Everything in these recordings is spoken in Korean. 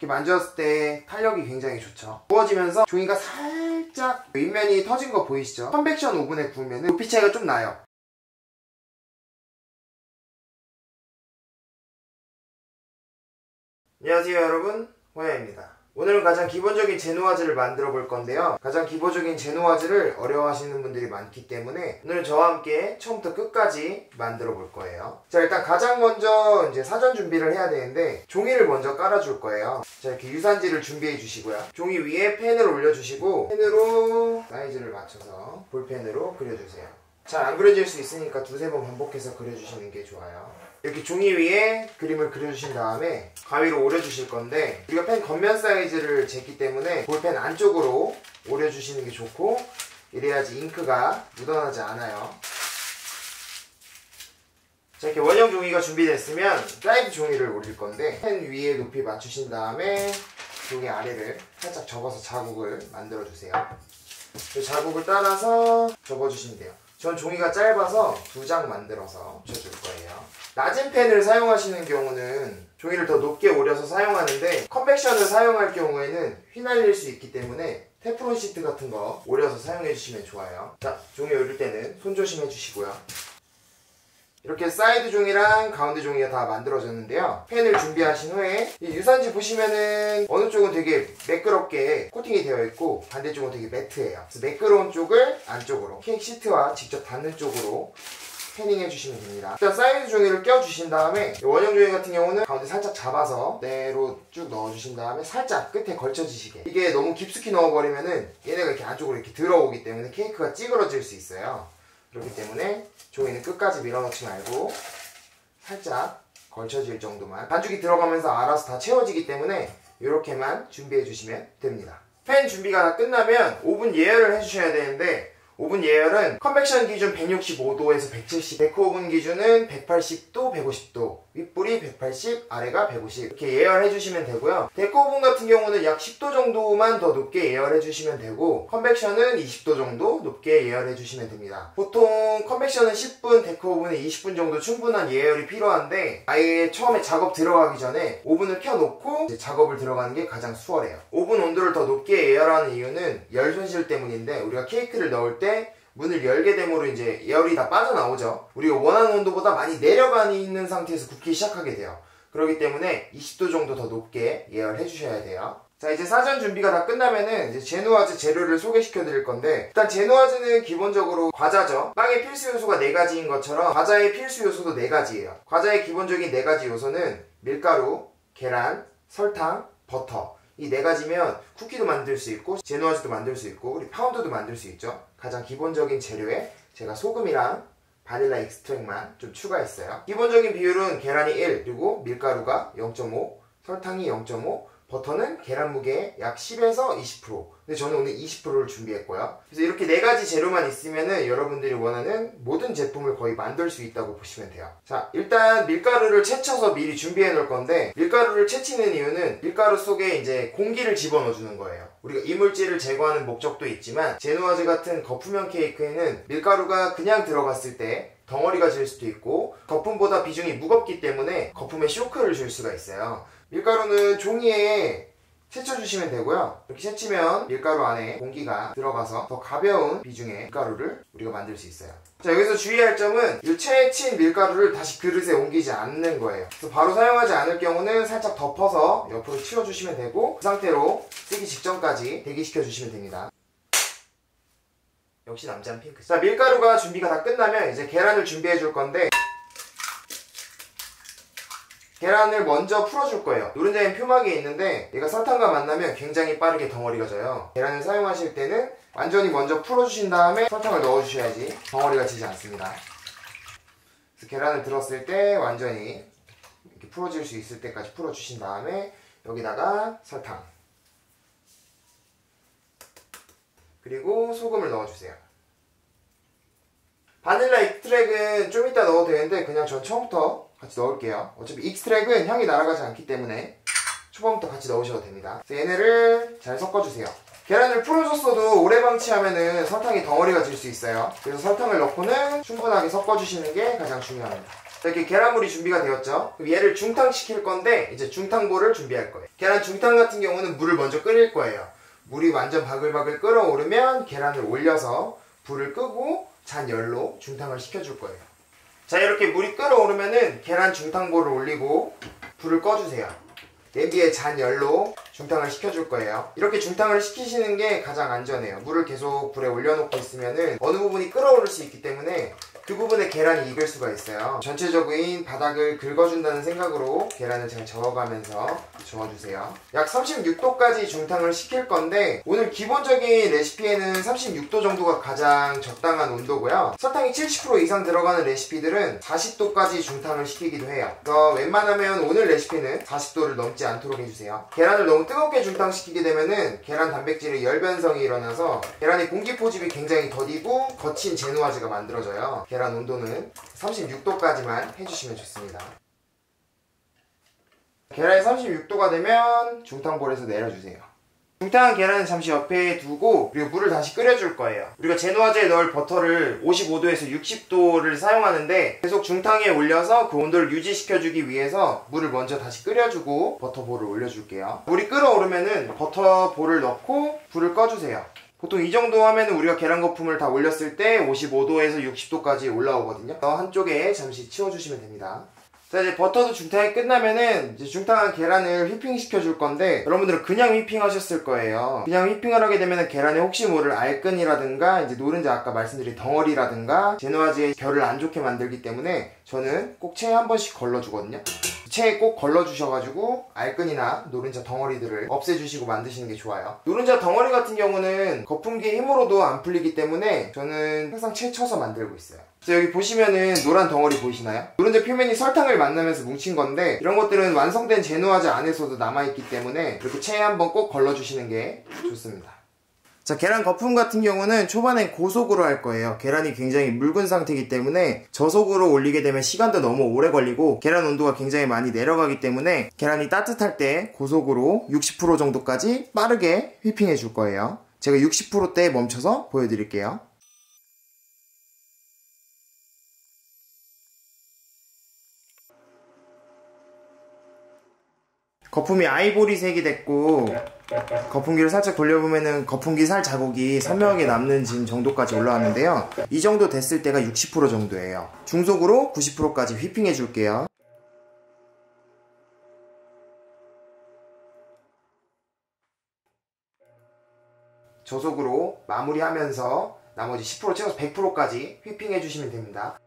이렇게 만졌을 때 탄력이 굉장히 좋죠. 구워지면서 종이가 살짝 윗면이 터진 거 보이시죠? 컨벡션 오븐에 구우면 높이 차이가 좀 나요. 안녕하세요 여러분, 호야입니다. 오늘은 가장 기본적인 제노와즈를 만들어 볼 건데요. 가장 기본적인 제노와즈를 어려워하시는 분들이 많기 때문에 오늘은 저와 함께 처음부터 끝까지 만들어 볼 거예요. 자, 일단 가장 먼저 이제 사전 준비를 해야 되는데 종이를 먼저 깔아줄 거예요. 자, 이렇게 유산지를 준비해 주시고요. 종이 위에 펜을 올려주시고 펜으로 사이즈를 맞춰서 볼펜으로 그려주세요. 잘 안 그려질 수 있으니까 두세 번 반복해서 그려주시는 게 좋아요. 이렇게 종이 위에 그림을 그려주신 다음에 가위로 오려주실 건데, 우리가 펜 겉면 사이즈를 쟀기 때문에 볼펜 안쪽으로 오려주시는 게 좋고, 이래야지 잉크가 묻어나지 않아요. 자, 이렇게 원형 종이가 준비됐으면 사이드 종이를 올릴 건데, 펜 위에 높이 맞추신 다음에 종이 아래를 살짝 접어서 자국을 만들어주세요. 그 자국을 따라서 접어주시면 돼요. 전 종이가 짧아서 2장 만들어서 붙여줄 거예요. 낮은 펜을 사용하시는 경우는 종이를 더 높게 오려서 사용하는데, 컨벡션을 사용할 경우에는 휘날릴 수 있기 때문에 테프론 시트 같은 거 오려서 사용해 주시면 좋아요. 자, 종이 오릴 때는 손 조심해 주시고요. 이렇게 사이드 종이랑 가운데 종이가 다 만들어졌는데요. 펜을 준비하신 후에 이 유산지 보시면은 어느 쪽은 되게 매끄럽게 코팅이 되어 있고 반대쪽은 되게 매트해요. 그래서 매끄러운 쪽을 안쪽으로, 케이크 시트와 직접 닿는 쪽으로 패닝 해주시면 됩니다. 일단 사이드 종이를 껴주신 다음에 원형 종이 같은 경우는 가운데 살짝 잡아서 그대로 쭉 넣어주신 다음에 살짝 끝에 걸쳐지시게. 이게 너무 깊숙이 넣어버리면은 얘네가 이렇게 안쪽으로 이렇게 들어오기 때문에 케이크가 찌그러질 수 있어요. 그렇기 때문에 종이는 끝까지 밀어넣지 말고 살짝 걸쳐질 정도만, 반죽이 들어가면서 알아서 다 채워지기 때문에 이렇게만 준비해 주시면 됩니다. 펜 준비가 다 끝나면 오븐 예열을 해주셔야 되는데, 오븐 예열은 컨벡션 기준 165도에서 170, 데코 오븐 기준은 180도, 150도, 윗불이 180, 아래가 150 이렇게 예열해 주시면 되고요. 데코 오븐 같은 경우는 약 10도 정도만 더 높게 예열해 주시면 되고, 컨벡션은 20도 정도 높게 예열해 주시면 됩니다. 보통 컨벡션은 10분, 데코 오븐은 20분 정도 충분한 예열이 필요한데, 아예 처음에 작업 들어가기 전에 오븐을 켜놓고 이제 작업을 들어가는 게 가장 수월해요. 오븐 온도를 더 높게 예열하는 이유는 열 손실 때문인데, 우리가 케이크를 넣을 때 문을 열게 됨으로 이제 열이 다 빠져나오죠. 우리가 원하는 온도보다 많이 내려가 있는 상태에서 굽기 시작하게 돼요. 그렇기 때문에 20도 정도 더 높게 예열해 주셔야 돼요. 자, 이제 사전 준비가 다 끝나면은 이제 제노와즈 재료를 소개시켜 드릴 건데, 일단 제노와즈는 기본적으로 과자죠. 빵의 필수 요소가 4가지인 것처럼 과자의 필수 요소도 4가지예요. 과자의 기본적인 4가지 요소는 밀가루, 계란, 설탕, 버터. 이 4가지면 쿠키도 만들 수 있고 제노와즈도 만들 수 있고 우리 파운드도 만들 수 있죠. 가장 기본적인 재료에 제가 소금이랑 바닐라 익스트랙만 좀 추가했어요. 기본적인 비율은 계란이 1, 그리고 밀가루가 0.5, 설탕이 0.5, 버터는 계란 무게의 약 10에서 20%. 근데 저는 오늘 20%를 준비했고요. 그래서 이렇게 4가지 재료만 있으면은 여러분들이 원하는 모든 제품을 거의 만들 수 있다고 보시면 돼요. 자, 일단 밀가루를 채쳐서 미리 준비해 놓을 건데, 밀가루를 채치는 이유는 밀가루 속에 이제 공기를 집어넣어 주는 거예요. 우리가 이물질을 제거하는 목적도 있지만, 제노와즈 같은 거품형 케이크에는 밀가루가 그냥 들어갔을 때 덩어리가 질 수도 있고, 거품보다 비중이 무겁기 때문에 거품에 쇼크를 줄 수가 있어요. 밀가루는 종이에 채쳐주시면 되고요. 이렇게 채치면 밀가루 안에 공기가 들어가서 더 가벼운 비중의 밀가루를 우리가 만들 수 있어요. 자, 여기서 주의할 점은 이 채친 밀가루를 다시 그릇에 옮기지 않는 거예요. 그래서 바로 사용하지 않을 경우는 살짝 덮어서 옆으로 치워주시면 되고, 그 상태로 쓰기 직전까지 대기시켜 주시면 됩니다. 역시 남자는 핑크. 자, 밀가루가 준비가 다 끝나면 이제 계란을 준비해 줄 건데, 계란을 먼저 풀어줄 거예요. 노른자엔 표막이 있는데 얘가 설탕과 만나면 굉장히 빠르게 덩어리가 져요. 계란을 사용하실 때는 완전히 먼저 풀어주신 다음에 설탕을 넣어주셔야지 덩어리가 지지 않습니다. 그래서 계란을 들었을 때 완전히 이렇게 풀어질 수 있을 때까지 풀어주신 다음에 여기다가 설탕, 그리고 소금을 넣어주세요. 바닐라 익스트랙은 좀 이따 넣어도 되는데 그냥 전 처음부터 같이 넣을게요. 어차피 익스트랙은 향이 날아가지 않기 때문에 초반부터 같이 넣으셔도 됩니다. 그래서 얘네를 잘 섞어주세요. 계란을 풀어줬어도 오래 방치하면은 설탕이 덩어리가 질 수 있어요. 그래서 설탕을 넣고는 충분하게 섞어주시는 게 가장 중요합니다. 자, 이렇게 계란물이 준비가 되었죠. 그럼 얘를 중탕시킬 건데 이제 중탕볼을 준비할 거예요. 계란 중탕 같은 경우는 물을 먼저 끓일 거예요. 물이 완전 바글바글 끓어오르면 계란을 올려서 불을 끄고 잔열로 중탕을 시켜줄 거예요. 자, 이렇게 물이 끓어오르면은 계란 중탕볼을 올리고 불을 꺼주세요. 냄비에 잔열로 중탕을 시켜줄 거예요. 이렇게 중탕을 시키시는 게 가장 안전해요. 물을 계속 불에 올려놓고 있으면은 어느 부분이 끓어오를 수 있기 때문에 그 부분에 계란이 익을 수가 있어요. 전체적인 바닥을 긁어준다는 생각으로 계란을 잘 저어가면서 저어주세요. 약 36도까지 중탕을 시킬 건데 오늘 기본적인 레시피에는 36도 정도가 가장 적당한 온도고요. 설탕이 70% 이상 들어가는 레시피들은 40도까지 중탕을 시키기도 해요. 그래서 웬만하면 오늘 레시피는 40도를 넘지 않도록 해주세요. 계란을 너무 뜨겁게 중탕시키게 되면은 계란 단백질의 열변성이 일어나서 계란의 공기 포집이 굉장히 더디고 거친 제누아즈가 만들어져요. 계란 온도는 36도까지만 해주시면 좋습니다. 계란이 36도가 되면 중탕볼에서 내려주세요. 중탕한 계란은 잠시 옆에 두고 그리고 물을 다시 끓여줄 거예요. 우리가 제누아즈에 넣을 버터를 55도에서 60도를 사용하는데 계속 중탕에 올려서 그 온도를 유지시켜주기 위해서 물을 먼저 다시 끓여주고 버터볼을 올려줄게요. 물이 끓어오르면은 버터볼을 넣고 불을 꺼주세요. 보통 이 정도 하면 우리가 계란 거품을 다 올렸을 때 55도에서 60도까지 올라오거든요. 한쪽에 잠시 치워주시면 됩니다. 자, 이제 버터도 중탕이 끝나면은 이제 중탕한 계란을 휘핑 시켜줄 건데 여러분들은 그냥 휘핑 하셨을 거예요. 그냥 휘핑을 하게 되면은 계란에 혹시 모를 알끈이라든가 이제 노른자 아까 말씀드린 덩어리라든가 제누아즈의 결을 안 좋게 만들기 때문에 저는 꼭 체에 한 번씩 걸러주거든요. 체에 꼭 걸러주셔가지고 알끈이나 노른자 덩어리들을 없애주시고 만드시는 게 좋아요. 노른자 덩어리 같은 경우는 거품기의 힘으로도 안 풀리기 때문에 저는 항상 채 쳐서 만들고 있어요. 그래서 여기 보시면은 노란 덩어리 보이시나요? 노른자 표면이 설탕을 만나면서 뭉친 건데 이런 것들은 완성된 제누아즈 안에서도 남아있기 때문에 이렇게 체에 한번 꼭 걸러주시는 게 좋습니다. 자, 계란 거품 같은 경우는 초반엔 고속으로 할 거예요. 계란이 굉장히 묽은 상태이기 때문에 저속으로 올리게 되면 시간도 너무 오래 걸리고 계란 온도가 굉장히 많이 내려가기 때문에 계란이 따뜻할 때 고속으로 60% 정도까지 빠르게 휘핑해 줄 거예요. 제가 60%대 멈춰서 보여드릴게요. 거품이 아이보리색이 됐고 거품기를 살짝 돌려보면은 거품기 살 자국이 선명하게 남는 지금 정도까지 올라왔는데요. 이 정도 됐을 때가 60% 정도예요. 중속으로 90%까지 휘핑해 줄게요. 저속으로 마무리하면서 나머지 10% 채워서 100%까지 휘핑해 주시면 됩니다.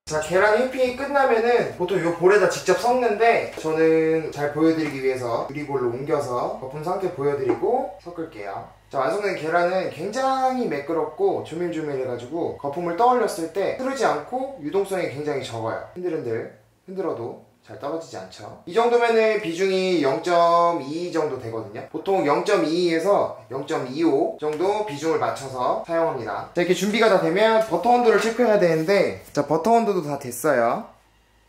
자, 계란 휘핑이 끝나면은 보통 이 볼에다 직접 섞는데 저는 잘 보여드리기 위해서 유리볼로 옮겨서 거품 상태 보여드리고 섞을게요. 자, 완성된 계란은 굉장히 매끄럽고 조밀조밀해가지고 거품을 떠올렸을 때 흐르지 않고 유동성이 굉장히 적어요. 흔들흔들 흔들어도 잘 떨어지지 않죠. 이 정도면은 비중이 0.2 정도 되거든요. 보통 0.22에서 0.25 정도 비중을 맞춰서 사용합니다. 자, 이렇게 준비가 다 되면 버터 온도를 체크해야 되는데 자, 버터 온도도 다 됐어요.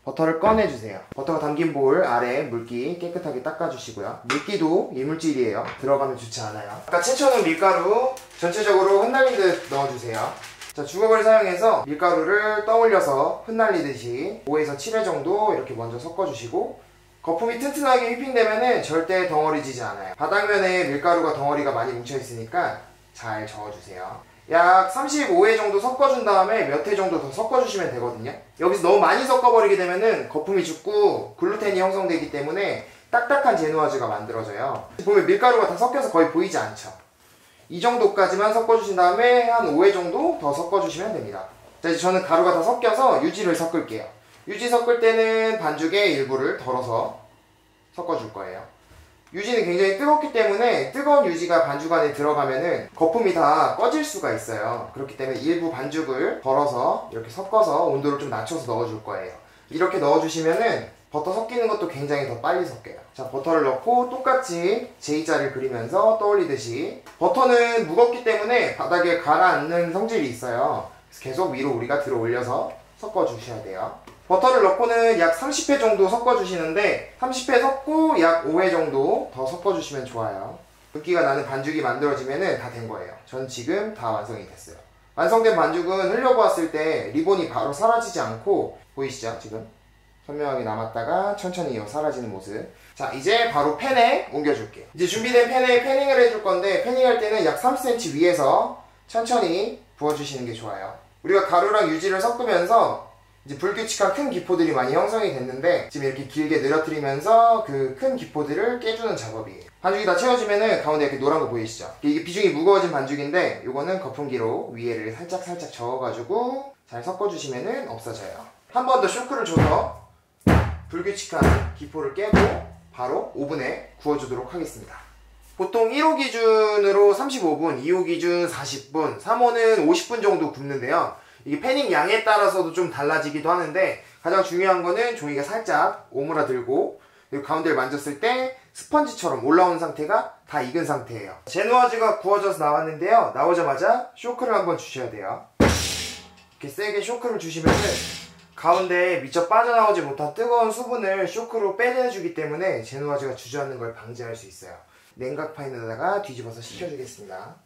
버터를 꺼내주세요. 버터가 담긴 볼 아래 물기 깨끗하게 닦아주시고요. 물기도 이물질이에요. 들어가면 좋지 않아요. 아까 채쳐놓은 밀가루 전체적으로 흩날리듯 넣어주세요. 자, 주걱을 사용해서 밀가루를 떠올려서 흩날리듯이 5에서 7회 정도 이렇게 먼저 섞어주시고 거품이 튼튼하게 휘핑되면은 절대 덩어리지지 않아요. 바닥면에 밀가루가 덩어리가 많이 뭉쳐있으니까 잘 저어주세요. 약 35회 정도 섞어준 다음에 몇 회 정도 더 섞어주시면 되거든요. 여기서 너무 많이 섞어버리게 되면은 거품이 죽고 글루텐이 형성되기 때문에 딱딱한 제누아즈가 만들어져요. 보면 밀가루가 다 섞여서 거의 보이지 않죠. 이 정도까지만 섞어주신 다음에 한 5회 정도 더 섞어주시면 됩니다. 자, 이제 저는 가루가 다 섞여서 유지를 섞을게요. 유지 섞을 때는 반죽의 일부를 덜어서 섞어줄 거예요. 유지는 굉장히 뜨겁기 때문에 뜨거운 유지가 반죽 안에 들어가면은 거품이 다 꺼질 수가 있어요. 그렇기 때문에 일부 반죽을 덜어서 이렇게 섞어서 온도를 좀 낮춰서 넣어줄 거예요. 이렇게 넣어주시면은 버터 섞이는 것도 굉장히 더 빨리 섞여요. 자, 버터를 넣고 똑같이 J자를 그리면서 떠올리듯이 버터는 무겁기 때문에 바닥에 가라앉는 성질이 있어요. 그래서 계속 위로 우리가 들어 올려서 섞어주셔야 돼요. 버터를 넣고는 약 30회 정도 섞어주시는데 30회 섞고 약 5회 정도 더 섞어주시면 좋아요. 물기가 나는 반죽이 만들어지면은 다 된 거예요. 전 지금 다 완성이 됐어요. 완성된 반죽은 흘려보았을 때 리본이 바로 사라지지 않고 보이시죠? 지금 선명하게 남았다가 천천히 사라지는 모습. 자, 이제 바로 팬에 옮겨줄게요. 이제 준비된 팬에 패닝을 해줄 건데, 패닝할 때는 약 3cm 위에서 천천히 부어주시는 게 좋아요. 우리가 가루랑 유지를 섞으면서 이제 불규칙한 큰 기포들이 많이 형성이 됐는데, 지금 이렇게 길게 늘어뜨리면서 그 큰 기포들을 깨주는 작업이에요. 반죽이 다 채워지면은 가운데 이렇게 노란 거 보이시죠? 이게 비중이 무거워진 반죽인데, 요거는 거품기로 위에를 살짝 저어가지고 잘 섞어주시면은 없어져요. 한 번 더 쇼크를 줘서 불규칙한 기포를 깨고 바로 오븐에 구워주도록 하겠습니다. 보통 1호 기준으로 35분, 2호 기준 40분, 3호는 50분 정도 굽는데요. 이게 패닝 양에 따라서도 좀 달라지기도 하는데, 가장 중요한 거는 종이가 살짝 오므라들고 가운데를 만졌을 때 스펀지처럼 올라온 상태가 다 익은 상태예요. 제누아즈가 구워져서 나왔는데요. 나오자마자 쇼크를 한번 주셔야 돼요. 이렇게 세게 쇼크를 주시면은 가운데에 미처 빠져나오지 못한 뜨거운 수분을 쇼크로 빼내주기 때문에 제누아즈가 주저앉는 걸 방지할 수 있어요. 냉각판에다가 뒤집어서 식혀주겠습니다.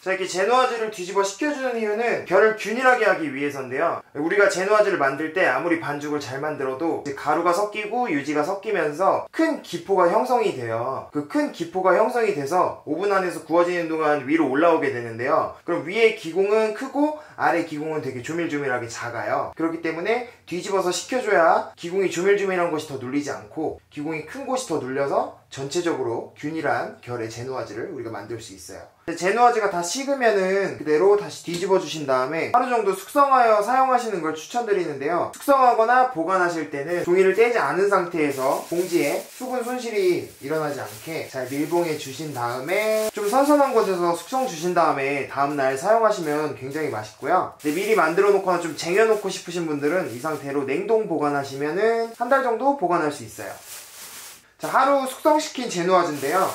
자, 이렇게 제누아즈를 뒤집어 식혀주는 이유는 결을 균일하게 하기 위해서인데요. 우리가 제누아즈를 만들 때 아무리 반죽을 잘 만들어도 가루가 섞이고 유지가 섞이면서 큰 기포가 형성이 돼요. 그 큰 기포가 형성이 돼서 오븐 안에서 구워지는 동안 위로 올라오게 되는데요. 그럼 위에 기공은 크고 아래 기공은 되게 조밀조밀하게 작아요. 그렇기 때문에 뒤집어서 식혀줘야 기공이 조밀조밀한 곳이 더 눌리지 않고 기공이 큰 곳이 더 눌려서 전체적으로 균일한 결의 제누아즈를 우리가 만들 수 있어요. 제누아즈가 다 식으면은 그대로 다시 뒤집어 주신 다음에 하루 정도 숙성하여 사용하시는 걸 추천드리는데요. 숙성하거나 보관하실 때는 종이를 떼지 않은 상태에서 봉지에 수분 손실이 일어나지 않게 잘 밀봉해 주신 다음에 좀 선선한 곳에서 숙성 주신 다음에 다음날 사용하시면 굉장히 맛있고요. 근데 미리 만들어 놓거나 좀 쟁여 놓고 싶으신 분들은 이 상태로 냉동 보관하시면은 한 달 정도 보관할 수 있어요. 자, 하루 숙성시킨 제누아즈인데요.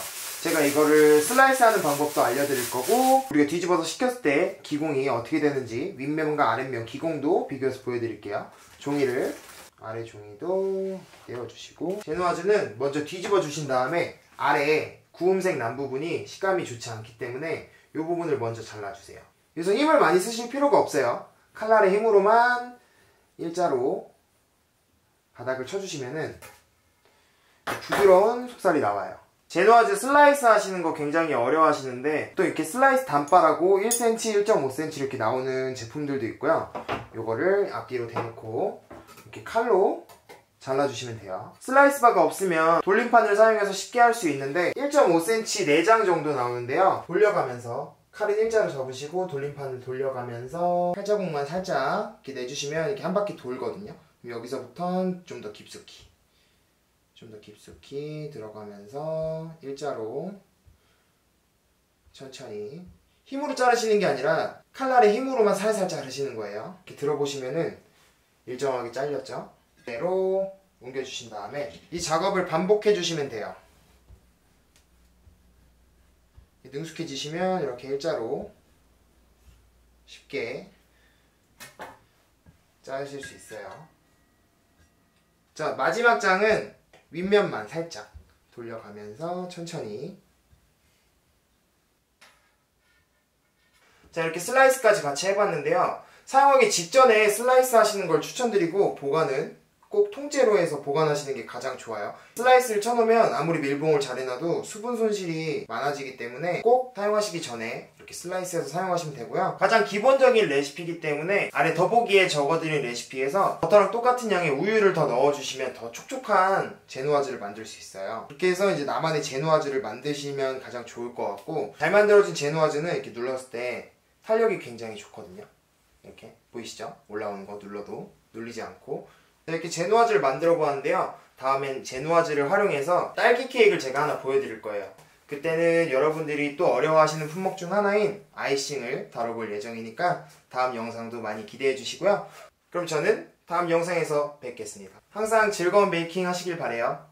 제가 이거를 슬라이스 하는 방법도 알려드릴 거고, 우리가 뒤집어서 식혔을 때 기공이 어떻게 되는지 윗면과 아랫면 기공도 비교해서 보여드릴게요. 종이를 아래 종이도 떼어주시고, 제누아즈는 먼저 뒤집어 주신 다음에 아래에 구음색 난 부분이 식감이 좋지 않기 때문에 이 부분을 먼저 잘라주세요. 그래서 힘을 많이 쓰실 필요가 없어요. 칼날의 힘으로만 일자로 바닥을 쳐주시면은 부드러운 속살이 나와요. 제누아즈 슬라이스 하시는 거 굉장히 어려워 하시는데, 또 이렇게 슬라이스 단바라고 1cm, 1.5cm 이렇게 나오는 제품들도 있고요. 요거를 앞뒤로 대놓고 이렇게 칼로 잘라주시면 돼요. 슬라이스 바가 없으면 돌림판을 사용해서 쉽게 할 수 있는데 1.5cm 4장 정도 나오는데요. 돌려가면서 칼은 일자로 접으시고 돌림판을 돌려가면서 칼자국만 살짝 이렇게 내주시면 이렇게 한 바퀴 돌거든요. 그럼 여기서부터는 좀 더 깊숙이 들어가면서 일자로 천천히, 힘으로 자르시는 게 아니라 칼날의 힘으로만 살살 자르시는 거예요. 이렇게 들어보시면은 일정하게 잘렸죠? 그대로 옮겨주신 다음에 이 작업을 반복해 주시면 돼요. 능숙해지시면 이렇게 일자로 쉽게 자르실 수 있어요. 자, 마지막 장은 윗면만 살짝 돌려가면서 천천히. 자, 이렇게 슬라이스까지 같이 해봤는데요. 사용하기 직전에 슬라이스 하시는 걸 추천드리고, 보관은 꼭 통째로 해서 보관하시는 게 가장 좋아요. 슬라이스를 쳐놓으면 아무리 밀봉을 잘 해놔도 수분 손실이 많아지기 때문에 꼭 사용하시기 전에 이렇게 슬라이스해서 사용하시면 되고요. 가장 기본적인 레시피이기 때문에 아래 더보기에 적어드린 레시피에서 버터랑 똑같은 양의 우유를 더 넣어주시면 더 촉촉한 제누아즈를 만들 수 있어요. 그렇게 해서 이제 나만의 제누아즈를 만드시면 가장 좋을 것 같고, 잘 만들어진 제누아즈는 이렇게 눌렀을 때 탄력이 굉장히 좋거든요. 이렇게 보이시죠? 올라오는 거 눌러도 눌리지 않고. 이렇게 제누아즈를 만들어 보았는데요. 다음엔 제누아즈를 활용해서 딸기 케이크를 제가 하나 보여드릴 거예요. 그때는 여러분들이 또 어려워하시는 품목 중 하나인 아이싱을 다뤄볼 예정이니까 다음 영상도 많이 기대해 주시고요. 그럼 저는 다음 영상에서 뵙겠습니다. 항상 즐거운 베이킹 하시길 바래요.